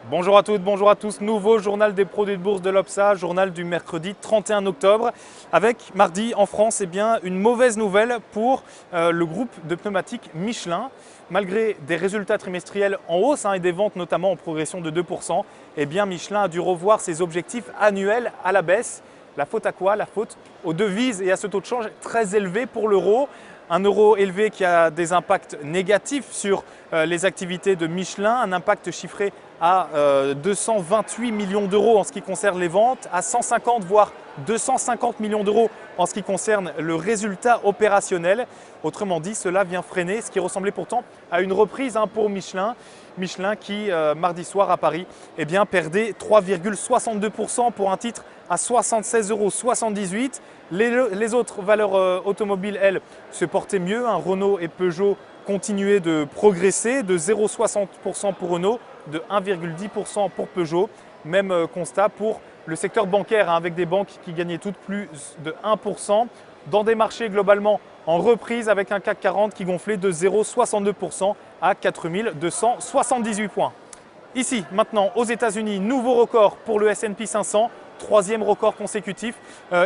Bonjour à toutes, bonjour à tous. Nouveau journal des produits de bourse de l'Obsa, journal du mercredi 31 octobre. Avec mardi en France, une mauvaise nouvelle pour le groupe de pneumatiques Michelin. Malgré des résultats trimestriels en hausse et des ventes notamment en progression de 2%, Michelin a dû revoir ses objectifs annuels à la baisse. La faute à quoi? La faute aux devises et à ce taux de change très élevé pour l'euro. Un euro élevé qui a des impacts négatifs sur les activités de Michelin, un impact chiffré à 228 millions d'euros en ce qui concerne les ventes, à 150 voire 250 millions d'euros en ce qui concerne le résultat opérationnel. Autrement dit, cela vient freiner ce qui ressemblait pourtant à une reprise pour Michelin. Michelin qui, mardi soir à Paris, perdait 3,62% pour un titre à 76,78 €. Les autres valeurs automobiles, elles, se portaient mieux. Renault et Peugeot continuaient de progresser, de 0,60% pour Renault, de 1,10% pour Peugeot. Même constat pour le secteur bancaire, avec des banques qui gagnaient toutes plus de 1%. Dans des marchés globalement en reprise, avec un CAC 40 qui gonflait de 0,62% à 4278 points. Ici, maintenant, aux États-Unis, nouveau record pour le S&P 500. Troisième record consécutif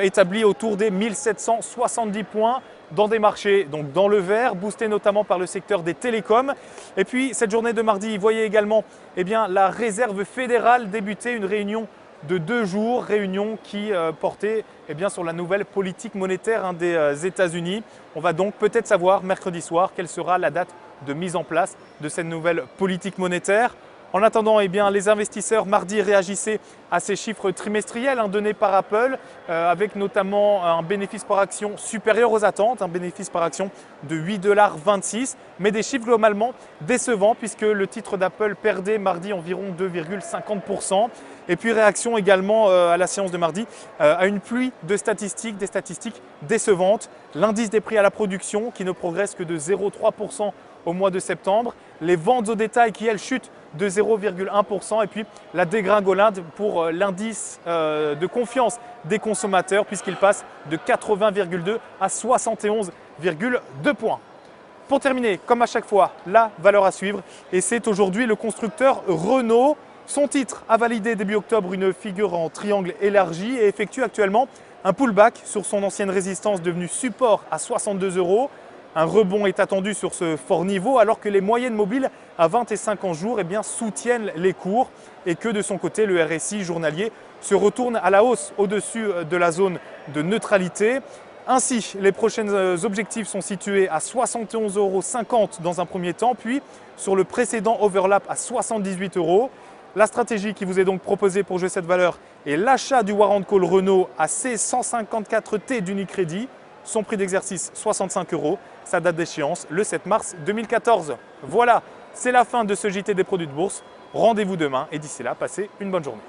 établi autour des 1770 points dans des marchés donc dans le vert, boosté notamment par le secteur des télécoms. Et puis cette journée de mardi, vous voyez également la Réserve fédérale débuter une réunion de 2 jours, réunion qui portait sur la nouvelle politique monétaire des États-Unis. On va donc peut-être savoir mercredi soir quelle sera la date de mise en place de cette nouvelle politique monétaire. En attendant, les investisseurs mardi réagissaient à ces chiffres trimestriels donnés par Apple, avec notamment un bénéfice par action supérieur aux attentes, un bénéfice par action de 8,26 $, mais des chiffres globalement décevants puisque le titre d'Apple perdait mardi environ 2,50%. Et puis réaction également à la séance de mardi à une pluie de statistiques, des statistiques décevantes. L'indice des prix à la production qui ne progresse que de 0,3% au mois de septembre. Les ventes au détail qui, elles, chutent de 0,1%. Et puis la dégringolade pour l'indice de confiance des consommateurs puisqu'il passe de 80,2 à 71,2 points. Pour terminer, comme à chaque fois, la valeur à suivre. Et c'est aujourd'hui le constructeur Renault. Son titre a validé début octobre une figure en triangle élargi et effectue actuellement un pullback sur son ancienne résistance devenue support à 62 €. Un rebond est attendu sur ce fort niveau alors que les moyennes mobiles à 20 et 50 jours soutiennent les cours et que de son côté le RSI journalier se retourne à la hausse au-dessus de la zone de neutralité. Ainsi, les prochains objectifs sont situés à 71,50 € dans un premier temps, puis sur le précédent overlap à 78 €. La stratégie qui vous est donc proposée pour jouer cette valeur est l'achat du warrant call Renault à C154T d'Unicredit. Son prix d'exercice 65 €, sa date d'échéance le 7 mars 2014. Voilà, c'est la fin de ce JT des produits de bourse. Rendez-vous demain et d'ici là, passez une bonne journée.